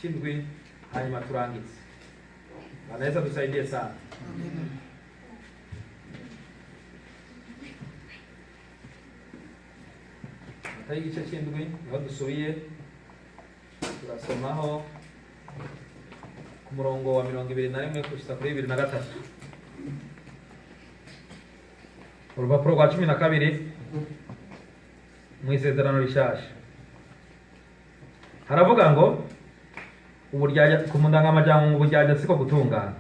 cy'indwi hanyuma turangize. Anaweza tusaidie sana. Amen. Matayo igice cy'indwi niho dusubiye turasomaho ku murongo wa 21 kugeza kuri 23. Urupapuro rwa 12 mu isezerano rishasha haravuga ngo uburyarya ku mundangamajambo mu buryarya siko gutungana.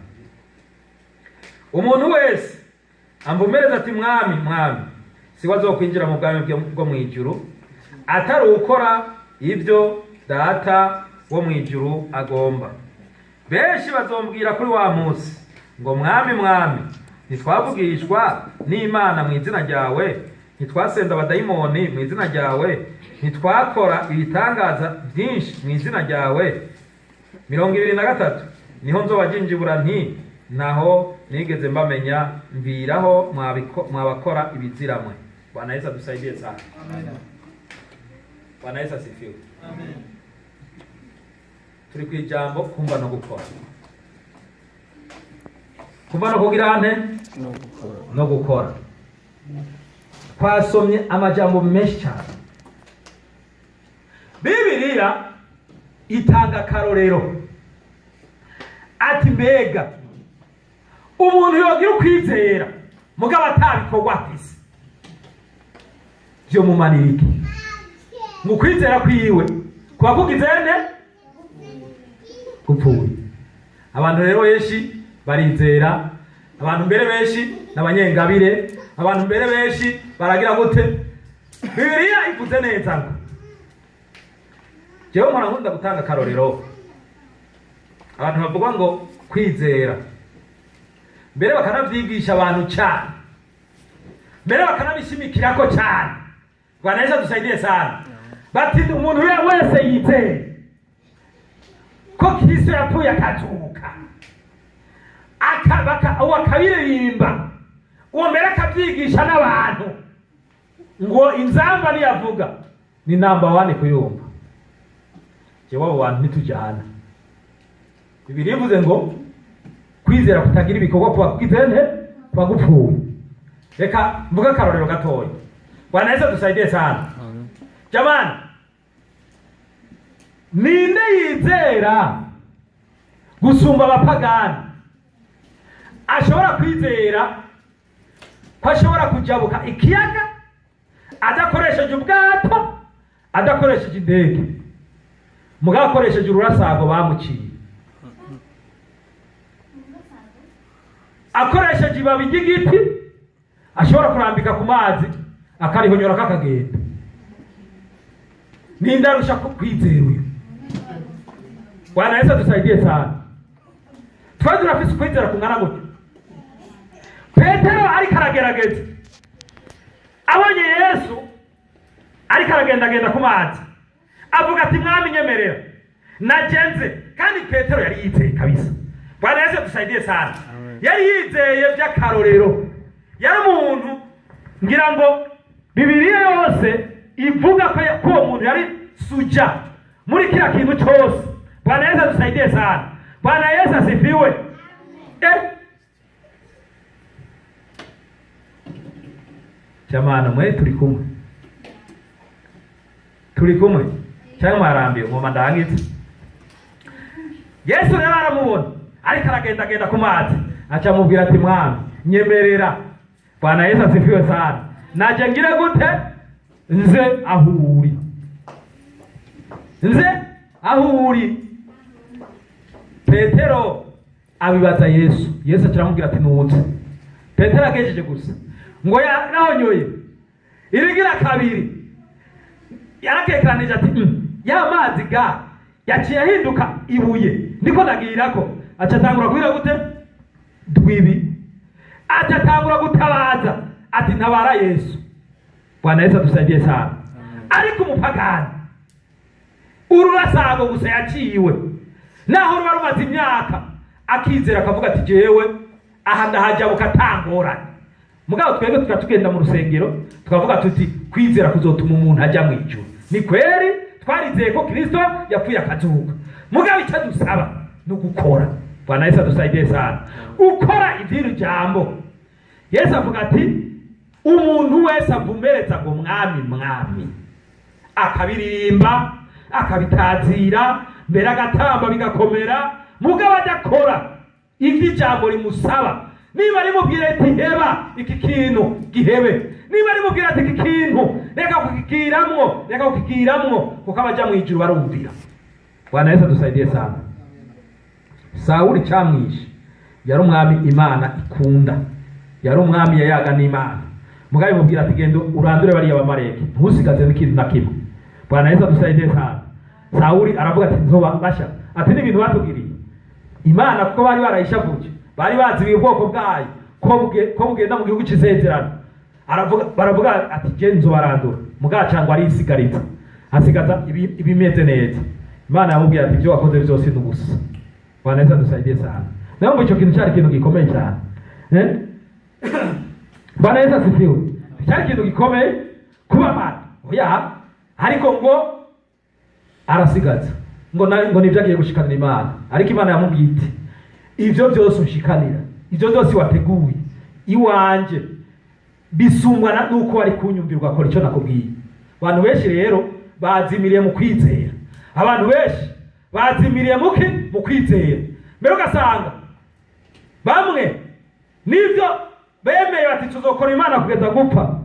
Umuntu wese amvumereza ati mwami mwami siwe azokwinjira mu bwami bwo mu ijuru atari ukora ibyo data wo mu ijuru agomba. Benshi bazombwira kuri wa munsi ngo mwami mwami ntitwavugishwa n'Imana mu izina ryawe, ntitwasenda abadayimoni mu izina ryawe, ntitwakora ibitangaza byinshi mu izina ryawe. 23 niho nzobajinjibura nti naho nigeze mbamenya mbiraho mwabakora ibiziramwe. Bwana Yesu atusaidie sana. Amen. Bwana Yesu asifiwe. Amen. Turi ku ijambo kumva no gukora. Kumva no kugira ante? No gukora. Twasomye amajambo menshi cyane. Bibiliya itanga karorero ati mbega umuntu yogira ukwizera mugabo atabikorwa afise byo mumanirike mu kwizera kwiwe kuba kugize nte gupfuye. Abantu rero benshi barizera, abantu mbere benshi n'abanyengabire, abantu mbere benshi baragira gute. Bibiliya ivuze neza ngo jewe mpora nkunda gutanga karorero. Abantu bavuga ngo kwizera mbere bakanavyigisha abantu cyane, mbere bakanabishimikirako cyane. Bwana Yesu dusaidie sana. Bati umuntu wese yizeye ko Kristo yapfuye akazuka akabiririmba uwo mbere akabyigisha n'abantu ngo inzamba niyavuga ni number 1 kuyumva. Jewe abo bantu nitujyana. Bibiliya ivuze ngo kwizera kutagira ibikorwa kwa kugizene kwa gupfuye. Reka mvuga karorero gatoya. Bwana Yesu dusaidie sana. Jamani, ninde yizera gusumba abapagani ashobora kwizera ko ashobora kujabuka ikiyaga adakoresheje ubwato, adakoresheje indege, mugabo akoresheje ururasago bamuciye, akoresheje ibabi ry'igiti ashobora kurambika ku mazi akarihonyora kakagenda? Ninde arusha kwizera uyu? Bwana Yesu dusaidie sana. Twari turafise kwizera kungana gutyo. Petero ariko aragerageza abonye Yesu ariko aragenda ku mazi avuga ati mwami nyemerera nagenze. Kandi Petero yari yizeye kabisa. Bwana Yesu dusaidie sana. Yari yizeye by'akarorero. Yari umuntu ngira ngo Bibiliya yose ivuga ko uwo muntu yari suja muri kila kintu cyose. Bwana Yesu dusaidie sana. Bwana Yesu asifiwe. Jamani mwe turi kumwe cyangwa mwarambiwe mu mandangitse. Yesu rero aramubona ariko aragenda ku mazi aca mubwira ati mwami nyemerera. Bwana Yesu asifiwe sana. Naje ngire gute? Nze ahuri. Petero abibaza Yesu. Yesu aramubwira ati nuwuze. Petero agejeje gusa ngo nahonyoye irigira kabiri yarakekeranije ati ya mazi ga yaciye ahinduka ibuye niko ndagirako. Acatangura kugira gute? Dwibi. Acatangura gutabaza ati ntabara Yesu. Bwana Yesu dusaidie sana. Ariko umupagani ururasago gusa yaciwe naho ruba rumaze imyaka akizera akavuga ati jewe aha ndahajabuka tangorane. Mugabo twebwe tukatugenda mu rusengero tukavuga tuti kwizera kuzotuma umuntu ajya mu ijuru. Ni kweli twarizeye ko Kristo yapfuye akazuka, mugabo icyo dusaba ni ugukora. Bwana Yesu adusaidie sana ukora ivy'iri jambo. Yesu avuga ati umuntu wese avumereza ngo mwami mwami, akabiririmba akabitazira mbere agatamba bigakomera, mugabo adakora ivyo ijambo rimusaba. Niba rimubwira ati heba iki kintu gihebe, niba rimubwira ati iki kintu reka kukigiramwo kuko abaja mu ijuru barumvira. Bwana Yesu adusaidie sana. Sawuli camwishe yari umwami Imana ikunda, yari umwami yayaga n'Imana, mugabo imubwira ati genda urandure bariya bamareki ntusigaze n'ikintu na kimwe. Bwana Yesu adusaidie sana. Sawuli aravuga ati nzoba basha ati n'ibintu batugiriye Imana kuko bari barayishavuje, bari bazi ubwoko bwayo ko bugenda mu gihugu cy'isezerano. Baravuga ati je nzobarandura, mugacangwa ari isigaritsa asigaza ibimeze neza. Imana yamubwira ati ibyo wakoze byose n'ubusa. Bwana Yesu adusaidie sana. Naomba ico kintu cyari kintu gikomeye cyane. Bwana Yesu asifiwe. Cyari kintu gikomeye kuba Imana. Oya, ariko ngo arasigaza. Ngo nivyagiye gushikanira Imana. Ariko Imana yamubwiye iti ivyo byose ushikanira, ivyo byose wateguye iwanje bisumwana nuko wari kunyumvirwa akora icyo nakubwiye. Abantu benshi rero bazimiriye mu kwizera. Abantu benshi bazimiriye mu kwizera. Mbere ugasanga bamwe nivyo bemeye bati tuzokora Imana kugeza gupfa,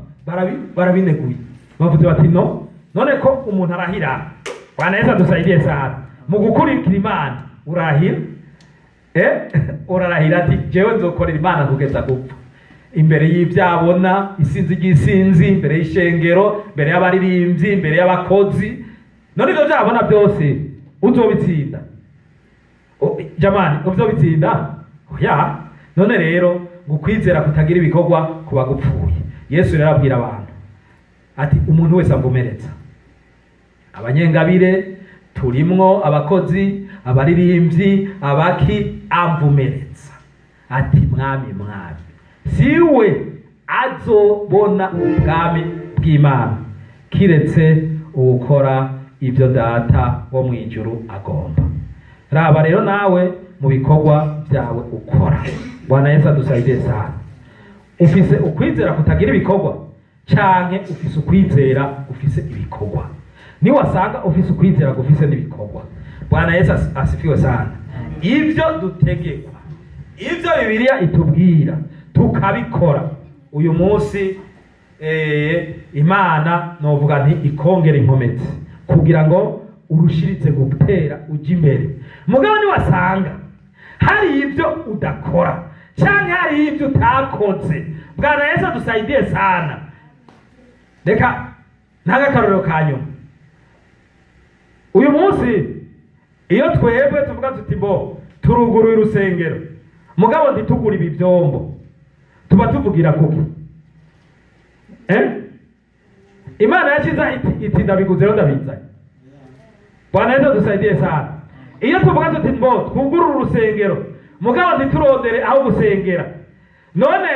barabineguye. Bavuze bati none ko umuntu arahira. Bwana Yesu adusaidie sana. Mu gukurikira Imana urahira. Urarahira ati jewe nzokorera Imana kugeza gupfa. Imbere y'ivyabona, isinzi ry'isinzi, imbere y'ishengero, imbere y'abaririmbyi, imbere y'abakozi. None ivyo vyabona byose uzobitsinda. Jamani, uzobitsinda? Oya. None rero gukwizera kutagira ibikorwa kuba gupfuye. Yesu rero abwira abantu ati umuntu wese avumereza. Abanyengabire turimwo, abakozi, abaririmbyi, abaki amvumereza. Ati mwami mwami, siwe azobona ubwami bw'Imana kiretse ukora ibyo data wo mu ijuru agomba. Raba rero nawe mu bikorwa byawe ukora. Bwana Yesu adusaidie sana. Ufise ukwizera kutagira ibikorwa canke ufise ukwizera ufise ibikorwa? Ni wasanga ufise ukwizera gufise n'ibikorwa. Bwana Yesu asifiwe sana. Ivyo dutegekwa, ivyo Bibiliya itubwira tukabikora, uyu munsi Imana novuga nti ikongera inkomezi kugira ngo urushirize gutera uji imbere. Mugabo ni wasanga hari ibyo udakora canke hari ibyo utakoze. Bwana Yesu adusaidie sana. Reka ntaga karorero kanyuma. Uyu munsi iyo twebwe tuvuga tuti bo turuguruye urusengero, mugabo ntitugura ibi byombo, tuba tuvugira kuki? Imana yakiza iti ndabiguze rero ndabizanye. Bwana Yesu adusaidie sana. Iyo tuvuga tuti bo twugura urusengero, mugabo ntiturondere aho gusengera, none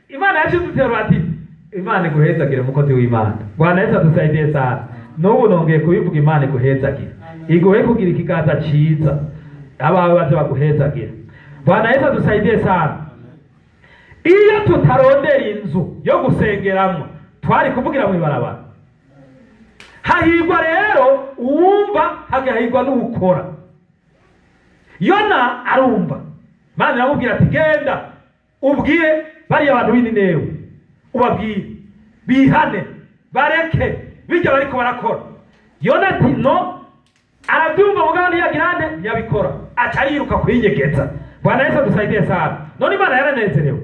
Imana yakiza utero ati Imana iguhezagire mukozi w'Imana. Bwana Yesu adusaidie sana. N'ubu nongeye kubivuga, Imana iguhezagire, iguhe kugira ikiganza ciza, abawe baje baguhezagire. Bwana Yesu adusaidie sana. Iyo tutarondera inzu yo gusengeramwo twari kuvugira mu ibarabara. Hahirwa rero uwumva, hagahirwa n'ukora. Yona arumva, Imana iramubwira ati genda ubwire bariya bantu b'Ininewe, ubabwire bihane bareke bijya bariko barakora. Yona ati no, arabyumva mugabo ntiyagirane yabikora, aca yiruka kwinyegeza. Bwana Yesu adusaidie sana. None Imana yaranezerewe,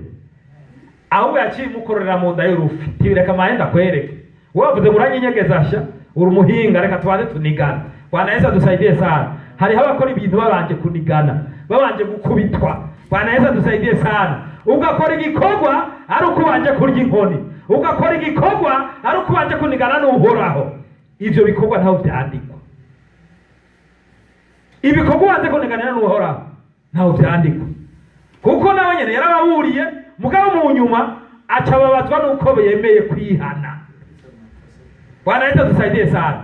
ahubwo yaciye mukorera mu nda y'urufi. Tibireka mahenda kwereke wavuze muranyinyegeza sha uri umuhinga, reka tubanze tunigana. Bwana Yesu adusaidie sana. Hariho abakora ibintu babanje kunigana, babanje gukubitwa. Bwana Yesu adusaidie sana. Ugakora igikorwa ari uko ubanje kurya inkoni, ugakora igikorwa ari uko ubanje kunigana n'Uhoraho. Ivyo bikorwa ntaho byandikwa. Ibikorwa ubanje kunigana n'Uhoraho ntaho byandikwa, kuko nawe nyene yarababuriye, mugabo mu nyuma acababazwa nuko bemeye kwihana. Bwana Yesu adusaidie sana.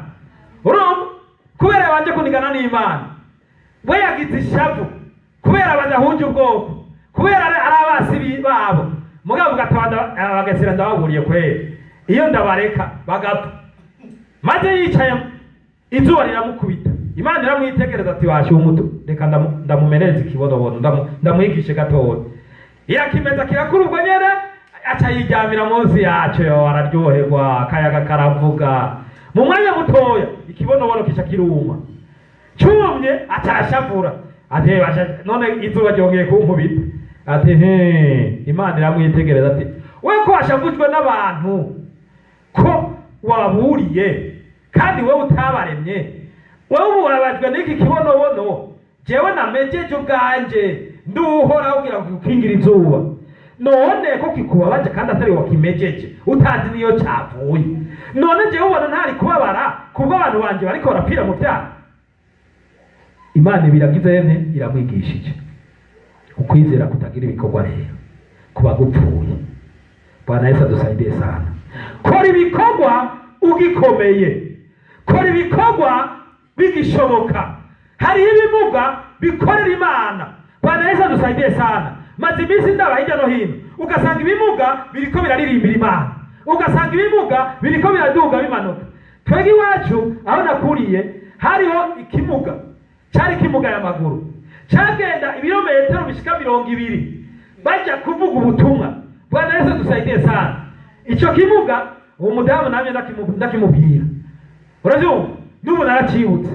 Urumva kubera banje kunigana n'Imana, bagize ishavu kubera badahuje ubwoko, kubera ari abasi babo, mugabo bagasira ndababuriye kwera, iyo ndabareka bagapfa. Maze yicaye izuba riramukubita, Imana iramwitegereza ati washyuye umuto, reka ndamumereze ikibonobono, ndamwigishe gatoya. Irakimeza kirakura ubwo nyene, aca yiryamira munsi yacyo, araryoherwa, akayaga karavuga. Mu mwanya mutoya ikibonobono kica kiruma, cumye atarashavura, ati none izuba ryongeye kunkubita. Ati Imana iramwitegereza ati we ko washavujwe n'abantu ko waburiye kandi wowe utabaremye, wowe ubabajwe n'iki kibonobono, jewe namejeje ubwanje nduhoraho kugira ngo ukingira izuba, none ko kikubabaje kandi atari wakimejeje utazi niyo cyavuye, none jewe ubona ntari kubabara kubwo abantu banje bariko barapfira mu byaha. Imana biragize nte iramwigishije ukwizera kutagira ibikorwa rero kuba gupfuye. Bwana Yesu adusaidie sana. Kora ibikorwa ugikomeye, kora ibikorwa bigishoboka. Hari ibimuga bikorera Imana. Bwana Yesu adusaidie sana. Maze iminsi ndaba hirya no hino ugasanga ibimuga biriko biraririmbira Imana, ugasanga ibimuga biriko biraduga bimanuka. Twege iwacu aho nakuriye hariho ikimuga, cyari kimuga y'amaguru, cyagenda ibirometero bishika 200 bajya kuvuga ubutumwa. Bwana Yesu adusaidie sana. Ico kimuga uwo mudamu namye ndakimubwira, uravyumva, n'ubu naracibutse,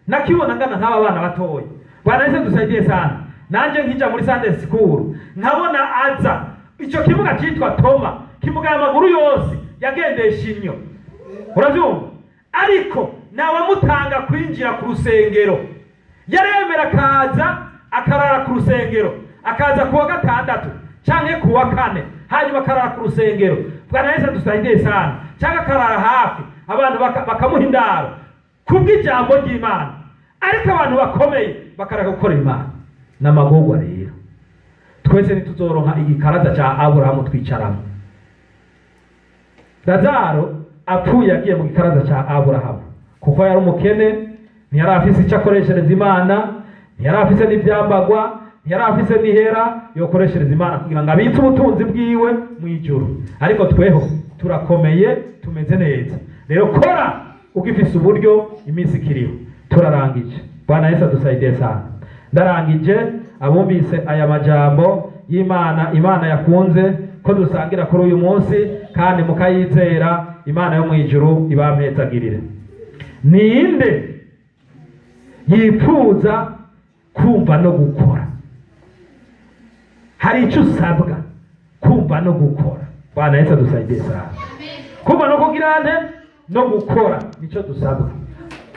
nakibona ngana nk'aba bana batoya. Bwana Yesu adusaidie sana. Nanje nkija muri Sunday school nkabona aza ico kimuga cyitwa Toma, kimuga y'amaguru yose yagendesha inyo, uravyumva, ariko nawamutanga kwinjira ku rusengero, yaremera kaza akarara ku rusengero, akaza kuwa gatandatu canke kuwa kane, hanyuma akarara ku rusengero. Bwana Yesu adusaidie sana. Cyangwa akarara hafi abantu bakamuha indaro kubw'ijambo ry'Imana, ariko abantu bakomeye bakaraka gukora Imana n'amagorwa. Rero twese ntituzoronka igikaraza ca Aburahamu twicaramo. Lazaro apfuye agiye mu gikaraza ca Aburahamu kuko yari umukene, ntiyari afise icyo akoreshereza Imana, ntiyari afise n'ibyambagwa, ntiyari afise n'ihera yokoreshereza Imana kugira ngo abitse ubutunzi bwiwe mu ijuru. Ariko tweho turakomeye, tumeze neza. Rero kora ugifise uburyo, iminsi kiriho. Turarangije. Bwana Yesu adusaidie sana. Ndarangije abumvise aya majambo y'Imana, Imana yakunze ko dusangira kuri uyu munsi kandi mukayizera, Imana yo mu ijuru ibampezagirire. Ninde yifuza kumva no gukora? Hari icyo usabwa kumva no gukora. Bwana Yesu adusaidie sana. Kumva no kugira nte no gukora nico dusabwa.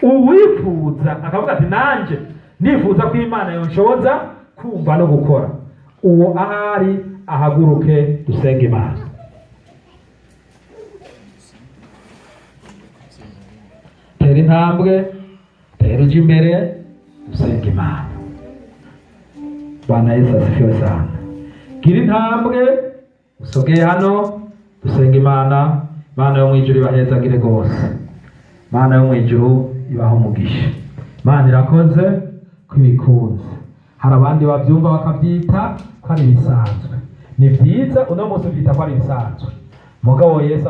Uwifuza akavuga ati nanje nifuza ko Imana yonshoboza kumva no gukora, uwo ahari ahaguruke dusenge Imana. Tera intambwe, tera uje imbere dusenge Imana. Bwana Yesu asifiwe sana. Gira intambwe usogeye hano dusenge Imana. Imana yo mu ijuru ibahezagire rwose. Imana yo mu ijuru ibaho umugisha. Imana irakoze kwibikunze. Hari abandi babyumva bakabyita ko ari bisanzwe. Ni byiza uno munsi ubyita ko ari bisanzwe. Mugabo Yesu